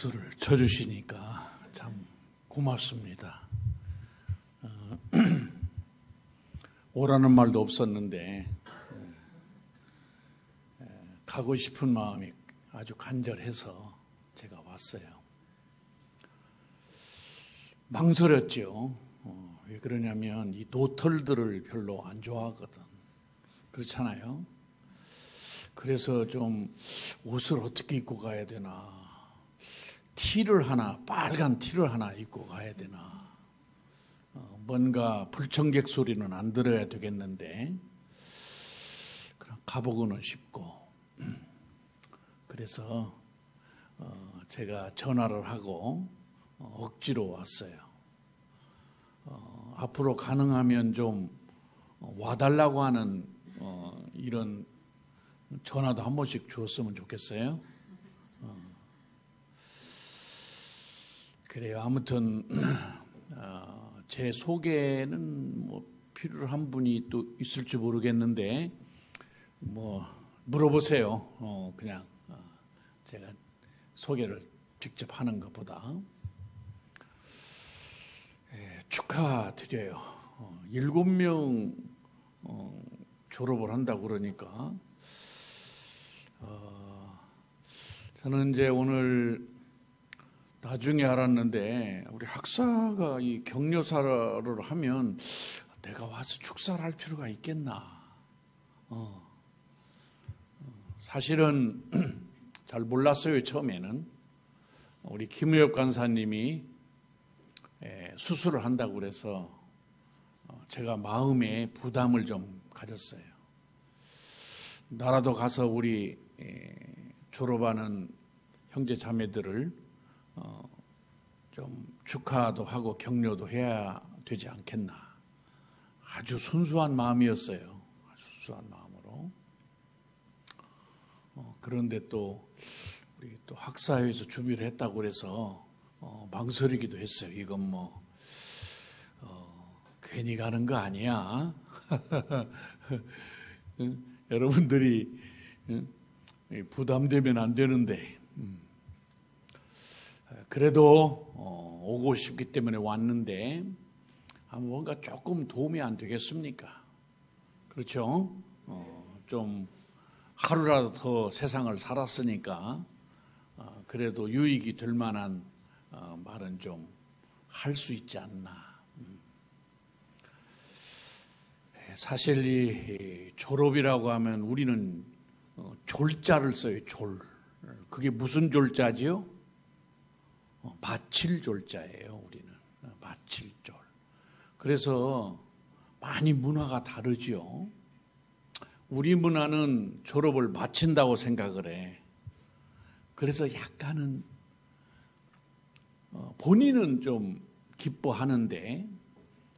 박수를 쳐주시니까 참 고맙습니다. 오라는 말도 없었는데 가고 싶은 마음이 아주 간절해서 제가 왔어요. 망설였죠. 왜 그러냐면 이 노털들을 별로 안 좋아하거든. 그렇잖아요. 그래서 좀 옷을 어떻게 입고 가야 되나, 티를 하나, 빨간 티를 하나 입고 가야 되나, 뭔가 불청객 소리는 안 들어야 되겠는데 그럼 가보고는 싶고, 그래서 제가 전화를 하고 억지로 왔어요. 앞으로 가능하면 좀 와달라고 하는 이런 전화도 한 번씩 주었으면 좋겠어요. 그래요. 아무튼 제 소개는 뭐 필요한 분이 또 있을지 모르겠는데 뭐 물어보세요. 그냥 제가 소개를 직접 하는 것보다. 축하드려요. 7명 졸업을 한다고 그러니까 저는 이제 오늘 나중에 알았는데 우리 학사가 이 격려사를 하면 내가 와서 축사를 할 필요가 있겠나. 사실은 잘 몰랐어요. 처음에는 우리 김우엽 간사님이 수술을 한다고 그래서 제가 마음에 부담을 좀 가졌어요. 나라도 가서 우리 졸업하는 형제 자매들을 좀 축하도 하고 격려도 해야 되지 않겠나. 아주 순수한 마음이었어요. 아주 순수한 마음으로. 그런데 또 우리 또 학사회에서 준비를 했다고 그래서 망설이기도 했어요. 이건 뭐 괜히 가는 거 아니야. 여러분들이 부담되면 안 되는데 그래도 오고 싶기 때문에 왔는데 뭔가 조금 도움이 안 되겠습니까? 그렇죠? 좀 하루라도 더 세상을 살았으니까 그래도 유익이 될 만한 말은 좀 할 수 있지 않나. 사실 이 졸업이라고 하면 우리는 졸자를 써요. 졸. 그게 무슨 졸자지요? 마칠 졸자예요. 우리는 마칠 졸. 그래서 많이 문화가 다르죠. 우리 문화는 졸업을 마친다고 생각을 해. 그래서 약간은 본인은 좀 기뻐하는데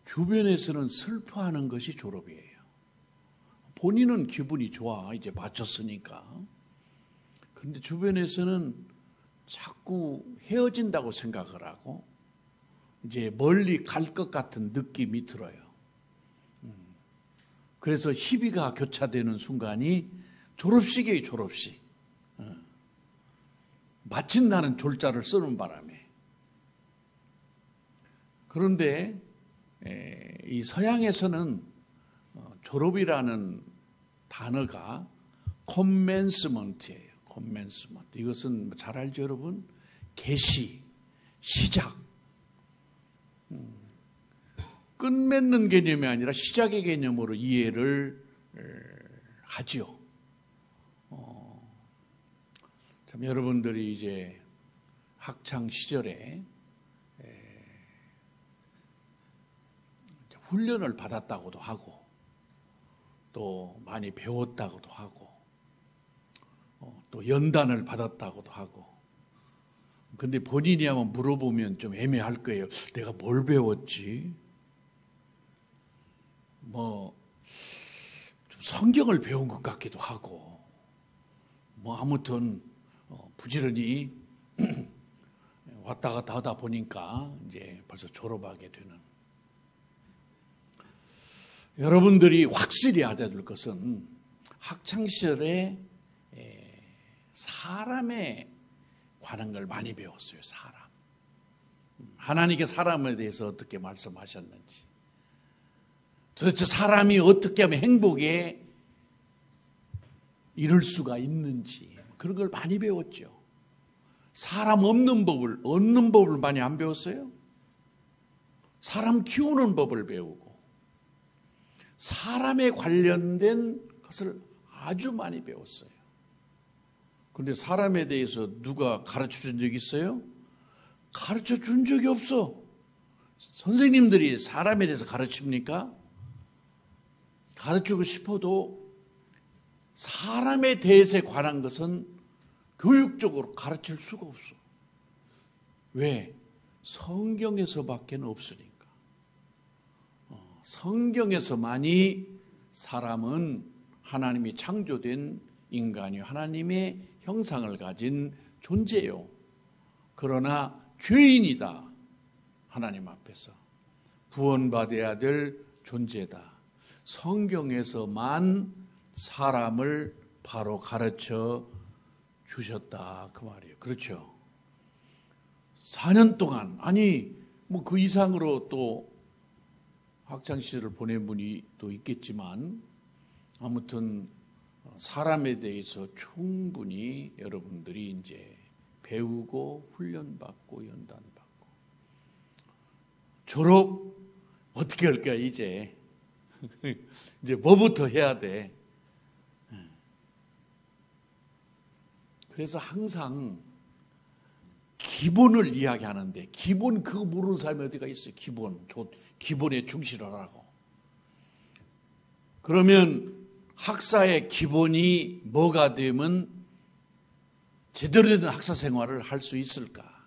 주변에서는 슬퍼하는 것이 졸업이에요. 본인은 기분이 좋아. 이제 마쳤으니까. 그런데 주변에서는 자꾸 헤어진다고 생각을 하고 이제 멀리 갈 것 같은 느낌이 들어요. 그래서 희비가 교차되는 순간이 졸업식이에요. 졸업식. 마친다는 졸자를 쓰는 바람에. 그런데 이 서양에서는 졸업이라는 단어가 commencement예요. commencement. 이것은 잘 알죠, 여러분? 개시, 시작. 끝맺는 개념이 아니라 시작의 개념으로 이해를 하지요. 참 여러분들이 이제 학창 시절에 훈련을 받았다고도 하고 또 많이 배웠다고도 하고 또 연단을 받았다고도 하고 근데 본인이 한번 물어보면 좀 애매할 거예요. 내가 뭘 배웠지? 뭐 좀 성경을 배운 것 같기도 하고 뭐 아무튼 부지런히 왔다 갔다 하다 보니까 이제 벌써 졸업하게 되는. 여러분들이 확실히 알아야 될 것은 학창시절에 사람의 관한 걸 많이 배웠어요. 사람. 하나님께 사람에 대해서 어떻게 말씀하셨는지, 도대체 사람이 어떻게 하면 행복에 이룰 수가 있는지 그런 걸 많이 배웠죠. 사람 없는 법을, 얻는 법을 많이 안 배웠어요? 사람 키우는 법을 배우고 사람에 관련된 것을 아주 많이 배웠어요. 그런데 사람에 대해서 누가 가르쳐 준 적이 있어요? 가르쳐 준 적이 없어. 선생님들이 사람에 대해서 가르칩니까? 가르치고 싶어도 사람에 대해서 관한 것은 교육적으로 가르칠 수가 없어. 왜? 성경에서밖에 없으니까. 성경에서만이 사람은 하나님이 창조된 인간이 하나님의 형상을 가진 존재요. 그러나 죄인이다. 하나님 앞에서 구원받아야 될 존재다. 성경에서만 사람을 바로 가르쳐 주셨다 그 말이에요. 그렇죠? 4년 동안, 아니 뭐 그 이상으로 또 학창시절을 보낸 분이 또 있겠지만 아무튼 사람에 대해서 충분히 여러분들이 이제 배우고 훈련받고 연단받고 졸업 어떻게 할까 이제 이제 뭐부터 해야 돼. 그래서 항상 기본을 이야기하는데 기본 그거 모르는 사람이 어디가 있어요. 기본에 충실하라고. 그러면 학사의 기본이 뭐가 되면 제대로 된 학사 생활을 할 수 있을까?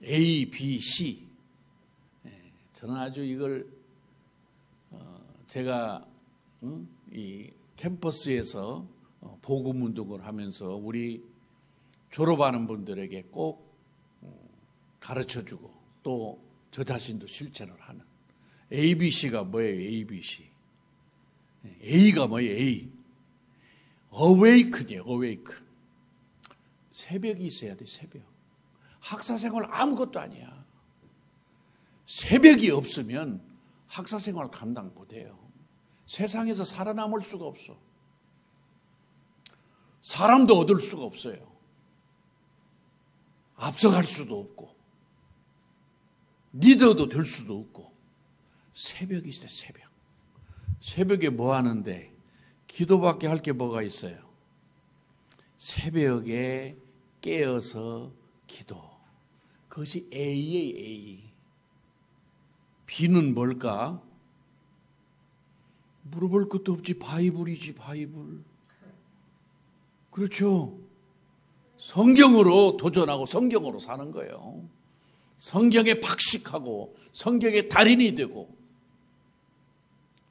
A, B, C. 저는 아주 이걸 제가 이 캠퍼스에서 복음 운동을 하면서 우리 졸업하는 분들에게 꼭 가르쳐주고 또 저 자신도 실천을 하는 ABC가 뭐예요? ABC. A가 뭐예요? A. Awaken이에요. Awaken. 새벽이 있어야 돼. 새벽. 학사생활 아무것도 아니야. 새벽이 없으면 학사생활 감당 못해요. 세상에서 살아남을 수가 없어. 사람도 얻을 수가 없어요. 앞서갈 수도 없고 리더도 될 수도 없고. 새벽이 있어요. 새벽. 새벽에 뭐 하는데? 기도밖에 할 게 뭐가 있어요? 새벽에 깨어서 기도. 그것이 A예요. A. B는 뭘까? 물어볼 것도 없지. 바이블이지. 바이블. 그렇죠. 성경으로 도전하고 성경으로 사는 거예요. 성경에 박식하고 성경의 달인이 되고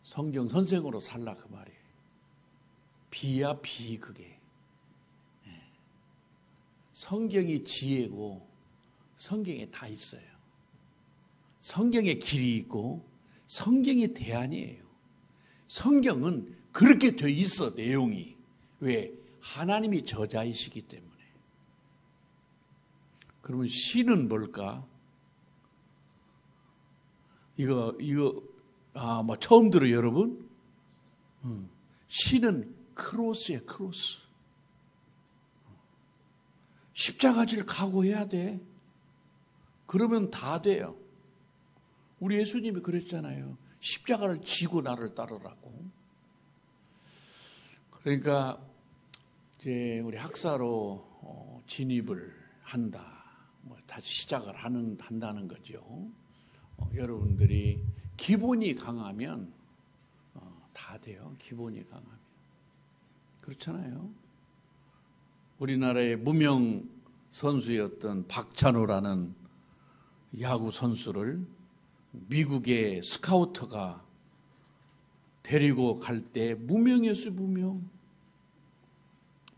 성경 선생으로 살라 그 말이에요. 비야 비 그게. 성경이 지혜고 성경에 다 있어요. 성경에 길이 있고 성경이 대안이에요. 성경은 그렇게 돼 있어 내용이. 왜? 하나님이 저자이시기 때문에. 그러면 시는 뭘까? 뭐 처음 들어요, 여러분? 시는 크로스예요, 크로스. 십자가지를 각오해야 돼. 그러면 다 돼요. 우리 예수님이 그랬잖아요. 십자가를 지고 나를 따르라고. 그러니까 이제 우리 학사로 진입을 한다. 다시 시작을 한다는 거죠. 여러분들이 기본이 강하면 다 돼요. 기본이 강하면. 그렇잖아요. 우리나라의 무명 선수였던 박찬호라는 야구 선수를 미국의 스카우터가 데리고 갈 때 무명이었어요. 무명.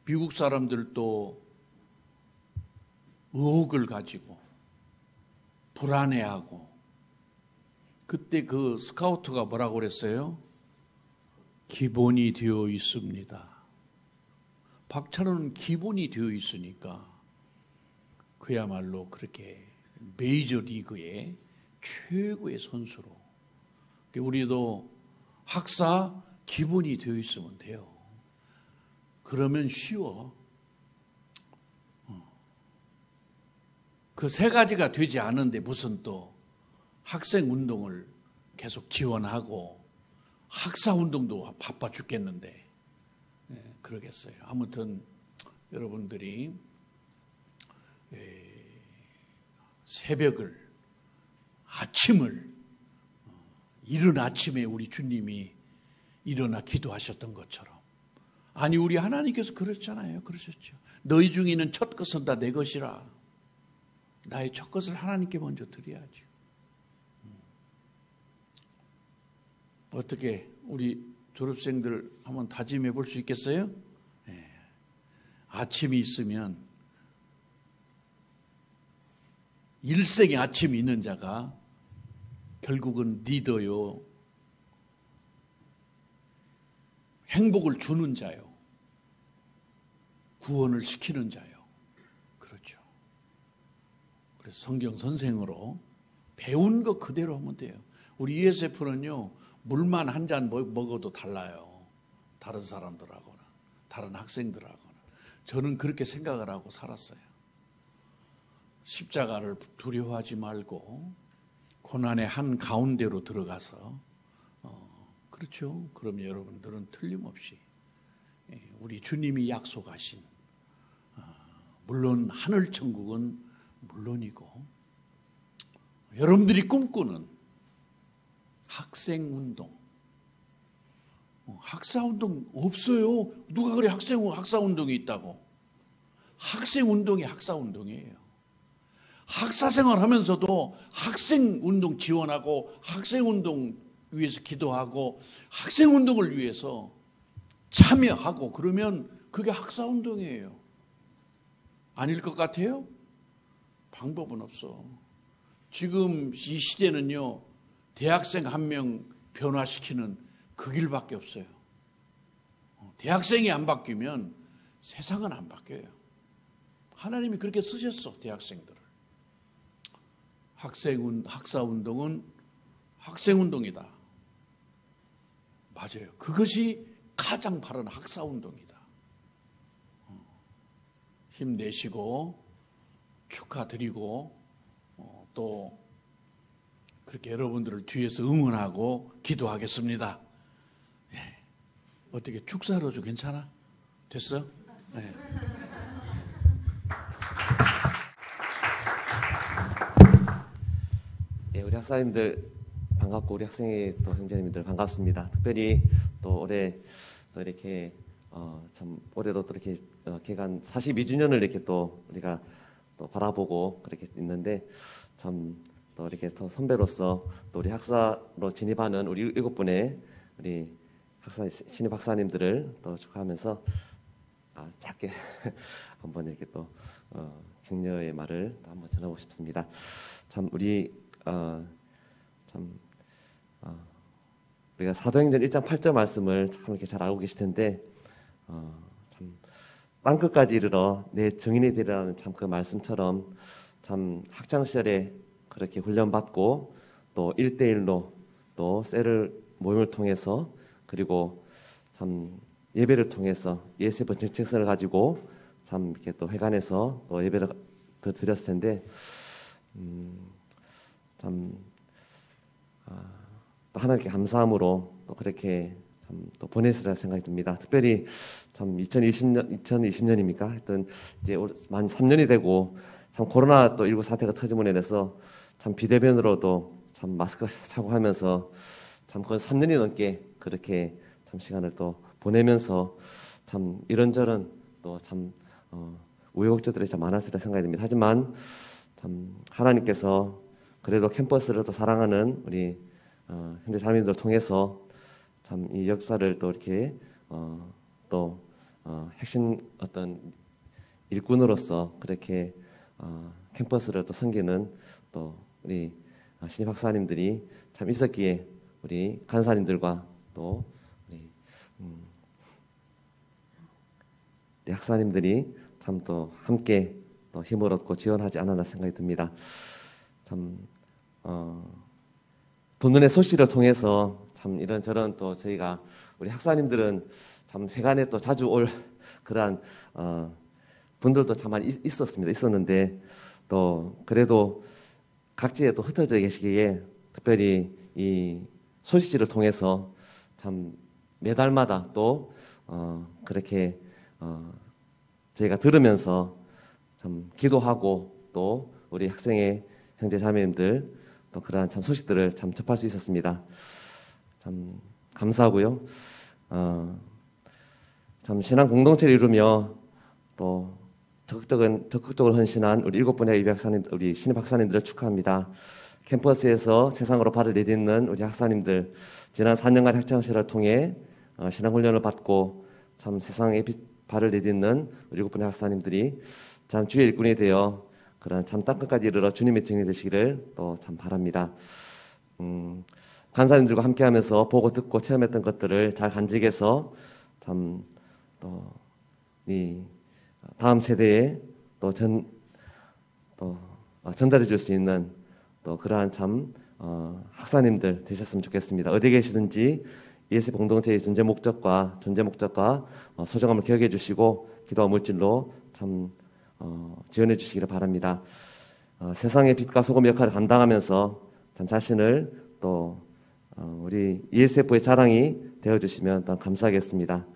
미국 사람들도 의혹을 가지고 불안해하고 그때 그 스카우트가 뭐라고 그랬어요? 기본이 되어 있습니다. 박찬호는 기본이 되어 있으니까 그야말로 그렇게 메이저 리그의 최고의 선수로 우리도 학사 기본이 되어 있으면 돼요. 그러면 쉬워. 그 세 가지가 되지 않은데 무슨 또 학생 운동을 계속 지원하고 학사 운동도 바빠 죽겠는데 그러겠어요. 아무튼 여러분들이 새벽을 아침을 이른 아침에 우리 주님이 일어나 기도하셨던 것처럼 아니 우리 하나님께서 그랬잖아요. 그러셨죠. 너희 중에 있는 첫 것은 다 내 것이라. 나의 첫 것을 하나님께 먼저 드려야죠. 어떻게 우리 졸업생들 한번 다짐해 볼 수 있겠어요? 네. 아침이 있으면 일생에 아침이 있는 자가 결국은 리더요. 행복을 주는 자요. 구원을 시키는 자요. 그렇죠. 그래서 성경 선생으로 배운 거 그대로 하면 돼요. 우리 ESF는요. 물만 한 잔 먹어도 달라요. 다른 사람들하고는. 다른 학생들하고는. 저는 그렇게 생각을 하고 살았어요. 십자가를 두려워하지 말고 고난의 한 가운데로 들어가서 그렇죠. 그럼 여러분들은 틀림없이 우리 주님이 약속하신 물론 하늘 천국은 물론이고 여러분들이 꿈꾸는 학생운동 학사운동 없어요. 누가 그래 학사운동이 있다고. 학생운동이 학사운동이에요. 학사생활 하면서도 학생운동 지원하고 학생운동 위해서 기도하고 학생운동을 위해서 참여하고 그러면 그게 학사운동이에요. 아닐 것 같아요? 방법은 없어. 지금 이 시대는요. 대학생 한 명 변화시키는 그 길밖에 없어요. 대학생이 안 바뀌면 세상은 안 바뀌어요. 하나님이 그렇게 쓰셨어. 대학생들을. 학사운동은 학생운동이다. 맞아요. 그것이 가장 바른 학사운동이다. 힘내시고 축하드리고 또 그렇게 여러분들을 뒤에서 응원하고 기도하겠습니다. 네. 어떻게 축사로도 괜찮아? 됐어? 네. 네, 우리 학사님들 반갑고 우리 학생의 또 형제님들 반갑습니다. 특별히 또 올해 또 이렇게 참 올해도 또 이렇게 개관 42주년을 이렇게 또 우리가 또 바라보고 그렇게 있는데 참 또 이렇게 또 선배로서 또 우리 학사로 진입하는 우리 7분의 우리 신입 학사님들을 또 축하하면서 짧게 한번 이렇게 또 격려의 말을 한번 전하고 싶습니다. 참 우리 우리가 사도행전 1장 8절 말씀을 참 이렇게 잘 알고 계실 텐데 참 땅끝까지 이르러 내 증인이 되리라는 참 그 말씀처럼 참 학창 시절에 그렇게 훈련받고 또 1대1로 또 셀을 모임을 통해서 그리고 참 예배를 통해서 ESF 정체성을 가지고 참 이렇게 또 회관에서 또 예배를 더 드렸을 텐데 참 또 하나님께 감사함으로 또 그렇게 참 또 보냈으리라 생각이 듭니다. 특별히 참 2020년입니까? 하여튼 이제 만 3년이 되고 참 코로나 또 19 사태가 터짐으로 인해서 참 비대면으로도 참 마스크 차고 하면서 참 거의 3년이 넘게 그렇게 참 시간을 또 보내면서 참 이런저런 또 참 우여곡절들이 참 많았으리라 생각이 듭니다. 하지만 참 하나님께서 그래도 캠퍼스를 또 사랑하는 우리 현재 자매님들을 통해서 참 이 역사를 또 이렇게 핵심 어떤 일꾼으로서 그렇게 캠퍼스를 또 섬기는 또 우리 신입 학사님들이 참 있었기에 우리 간사님들과 또 우리 학사님들이 참 또 함께 또 힘을 얻고 지원하지 않았나 생각이 듭니다. 참 본론의 소식을 통해서 참 이런저런 또 저희가 우리 학사님들은 참 회관에 또 자주 올 그러한 분들도 참 많이 있었는데 또 그래도 각지에 또 흩어져 계시기에 특별히 이 소식지를 통해서 참 매달마다 또 그렇게 저희가 들으면서 참 기도하고 또 우리 학생의 형제 자매님들 또 그러한 참 소식들을 참 접할 수 있었습니다. 참 감사하고요. 참 신앙 공동체를 이루며 또 적극적으로 헌신한 우리 7분의 예비 학사님, 우리 신입 학사님들을 축하합니다. 캠퍼스에서 세상으로 발을 내딛는 우리 학사님들, 지난 4년간 학창시절을 통해 신앙훈련을 받고 참 세상에 발을 내딛는 우리 7분의 학사님들이 참 주의 일꾼이 되어 그런 참 땅끝까지 이르러 주님의 증인이 되시기를 또 참 바랍니다. 간사님들과 함께하면서 보고 듣고 체험했던 것들을 잘 간직해서 참 또 이 다음 세대에 또 전달해 줄 수 있는 또 그러한 참 학사님들 되셨으면 좋겠습니다. 어디 계시든지 ESF 공동체의 존재 목적과 소중함을 기억해 주시고 기도와 물질로 참 지원해 주시기를 바랍니다. 세상의 빛과 소금 역할을 감당하면서 참 자신을 또 우리 ESF의 자랑이 되어 주시면 또 감사하겠습니다.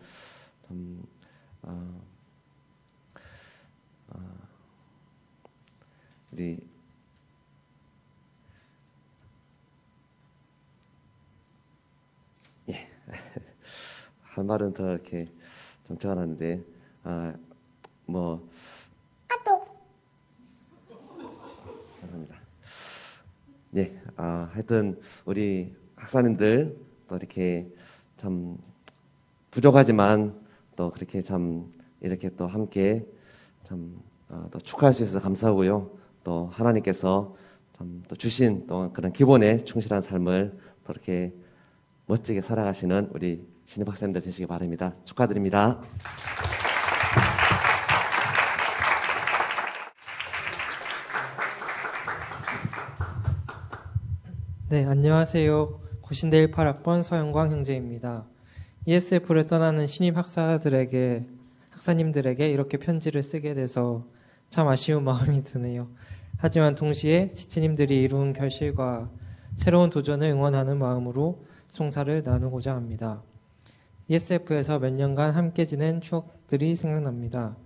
우리 할 말은 더 이렇게 좀 적어놨는데 감사합니다. 네, 하여튼 우리 학사님들 또 이렇게 참 부족하지만 또 그렇게 참 이렇게 또 함께 참 또 축하할 수 있어서 감사하고요. 또 하나님께서 참 또 주신 또 그런 기본에 충실한 삶을 또 이렇게 멋지게 살아가시는 우리 신입 학생들 되시기 바랍니다. 축하드립니다. 네, 안녕하세요. 고신대 18학번 서영광 형제입니다. ESF를 떠나는 신입 학사님들에게 이렇게 편지를 쓰게 돼서 참 아쉬운 마음이 드네요. 하지만 동시에 지체님들이 이룬 결실과 새로운 도전을 응원하는 마음으로 송사를 나누고자 합니다. ESF에서 몇 년간 함께 지낸 추억들이 생각납니다.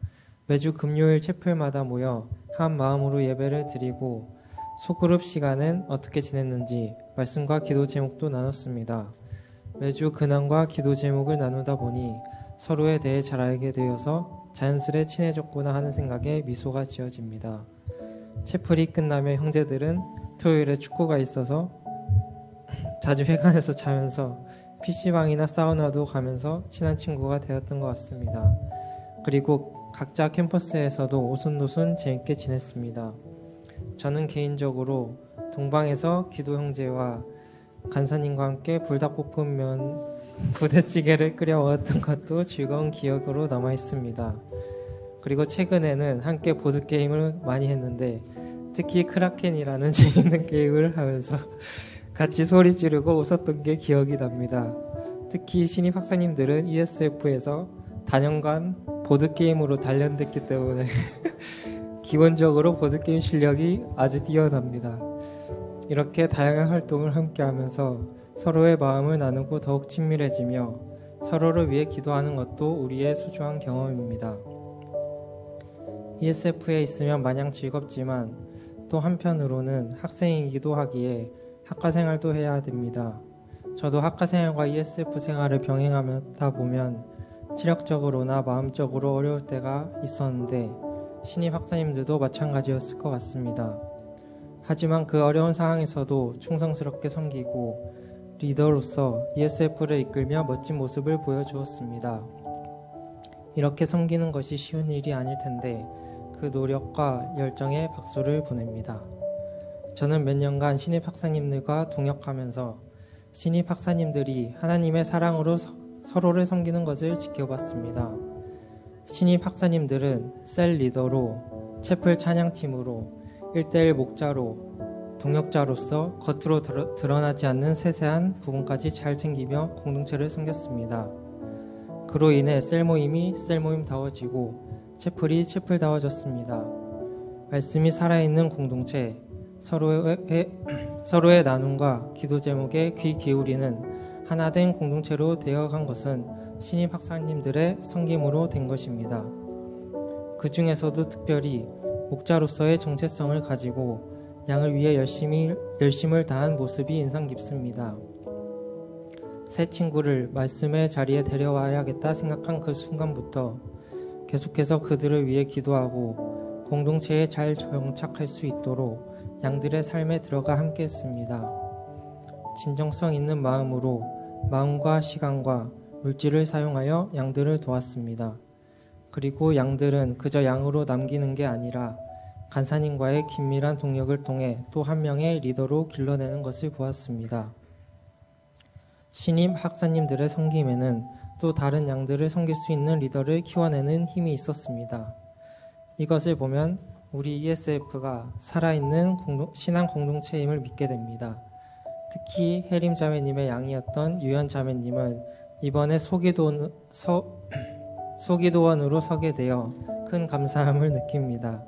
매주 금요일 채플마다 모여 한 마음으로 예배를 드리고 소그룹 시간은 어떻게 지냈는지 말씀과 기도 제목도 나눴습니다. 매주 근황과 기도 제목을 나누다 보니 서로에 대해 잘 알게 되어서 자연스레 친해졌구나 하는 생각에 미소가 지어집니다. 채플이 끝나면 형제들은 토요일에 축구가 있어서 자주 회관에서 자면서 PC방이나 사우나도 가면서 친한 친구가 되었던 것 같습니다. 그리고 각자 캠퍼스에서도 오순도순 재밌게 지냈습니다. 저는 개인적으로 동방에서 기도 형제와 간사님과 함께 불닭볶음면 부대찌개를 끓여 먹었던 것도 즐거운 기억으로 남아 있습니다. 그리고 최근에는 함께 보드게임을 많이 했는데 특히 크라켄이라는 재밌는 게임을 하면서 같이 소리 지르고 웃었던 게 기억이 납니다. 특히 신입 학사님들은 ESF에서 단연간 보드게임으로 단련됐기 때문에 기본적으로 보드게임 실력이 아주 뛰어납니다. 이렇게 다양한 활동을 함께 하면서 서로의 마음을 나누고 더욱 친밀해지며 서로를 위해 기도하는 것도 우리의 소중한 경험입니다. ESF에 있으면 마냥 즐겁지만 또 한편으로는 학생이기도 하기에 학과 생활도 해야 됩니다. 저도 학과 생활과 ESF 생활을 병행하다 보면 체력적으로나 마음적으로 어려울 때가 있었는데 신입 학사님들도 마찬가지였을 것 같습니다. 하지만 그 어려운 상황에서도 충성스럽게 섬기고 리더로서 ESF를 이끌며 멋진 모습을 보여주었습니다. 이렇게 섬기는 것이 쉬운 일이 아닐 텐데 그 노력과 열정에 박수를 보냅니다. 저는 몇 년간 신입 학사님들과 동역하면서 신입 학사님들이 하나님의 사랑으로 서로를 섬기는 것을 지켜봤습니다. 신입 학사님들은 셀 리더로 채플 찬양팀으로 1:1 목자로 동역자로서 겉으로 드러나지 않는 세세한 부분까지 잘 챙기며 공동체를 섬겼습니다. 그로 인해 셀모임이 셀모임다워지고 채플이 채플다워졌습니다. 말씀이 살아있는 공동체, 서로의 나눔과 기도 제목에 귀 기울이는 하나된 공동체로 되어간 것은 신임 학사님들의 섬김으로 된 것입니다. 그 중에서도 특별히 목자로서의 정체성을 가지고 양을 위해 열심을 다한 모습이 인상 깊습니다. 새 친구를 말씀의 자리에 데려와야겠다 생각한 그 순간부터 계속해서 그들을 위해 기도하고 공동체에 잘 정착할 수 있도록 양들의 삶에 들어가 함께했습니다. 진정성 있는 마음으로 마음과 시간과 물질을 사용하여 양들을 도왔습니다. 그리고 양들은 그저 양으로 남기는 게 아니라 간사님과의 긴밀한 동역을 통해 또 한 명의 리더로 길러내는 것을 보았습니다. 신임 학사님들의 섬김에는 또 다른 양들을 섬길 수 있는 리더를 키워내는 힘이 있었습니다. 이것을 보면 우리 ESF가 살아있는 신앙 공동체임을 믿게 됩니다. 특히 해림 자매님의 양이었던 유연 자매님은 이번에 소기도원으로 서게 되어 큰 감사함을 느낍니다.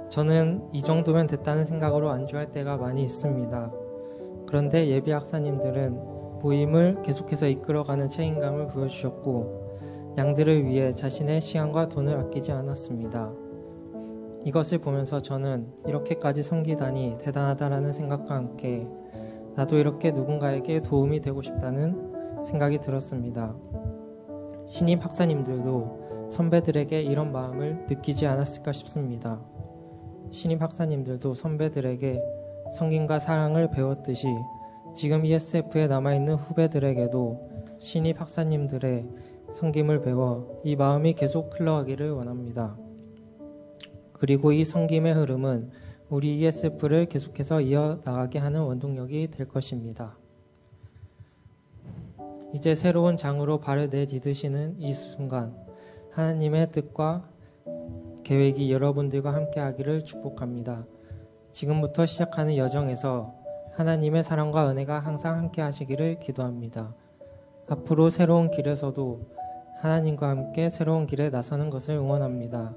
저는 이 정도면 됐다는 생각으로 안주할 때가 많이 있습니다. 그런데 예비 학사님들은 모임을 계속해서 이끌어가는 책임감을 보여주셨고 양들을 위해 자신의 시간과 돈을 아끼지 않았습니다. 이것을 보면서 저는 이렇게까지 섬기다니 대단하다라는 생각과 함께 나도 이렇게 누군가에게 도움이 되고 싶다는 생각이 들었습니다. 신임 학사님들도 선배들에게 이런 마음을 느끼지 않았을까 싶습니다. 신임 학사님들도 선배들에게 섬김과 사랑을 배웠듯이 지금 ESF에 남아있는 후배들에게도 신임 학사님들의 섬김을 배워 이 마음이 계속 흘러가기를 원합니다. 그리고 이 섬김의 흐름은 우리 ESF를 계속해서 이어나가게 하는 원동력이 될 것입니다. 이제 새로운 장으로 발을 내디드시는 이 순간 하나님의 뜻과 계획이 여러분들과 함께하기를 축복합니다. 지금부터 시작하는 여정에서 하나님의 사랑과 은혜가 항상 함께하시기를 기도합니다. 앞으로 새로운 길에서도 하나님과 함께 새로운 길에 나서는 것을 응원합니다.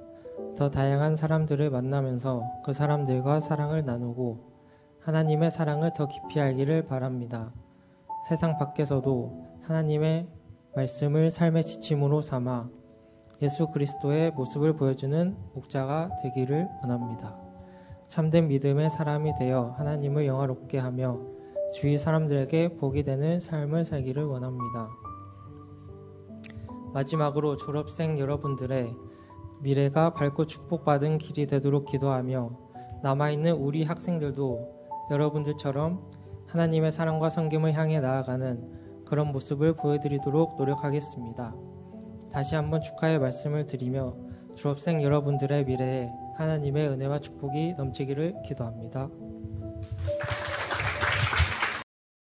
더 다양한 사람들을 만나면서 그 사람들과 사랑을 나누고 하나님의 사랑을 더 깊이 알기를 바랍니다. 세상 밖에서도 하나님의 말씀을 삶의 지침으로 삼아 예수 그리스도의 모습을 보여주는 목자가 되기를 원합니다. 참된 믿음의 사람이 되어 하나님을 영화롭게 하며 주위 사람들에게 복이 되는 삶을 살기를 원합니다. 마지막으로 졸업생 여러분들의 미래가 밝고 축복받은 길이 되도록 기도하며 남아있는 우리 학생들도 여러분들처럼 하나님의 사랑과 섬김을 향해 나아가는 그런 모습을 보여드리도록 노력하겠습니다. 다시 한번 축하의 말씀을 드리며 졸업생 여러분들의 미래에 하나님의 은혜와 축복이 넘치기를 기도합니다.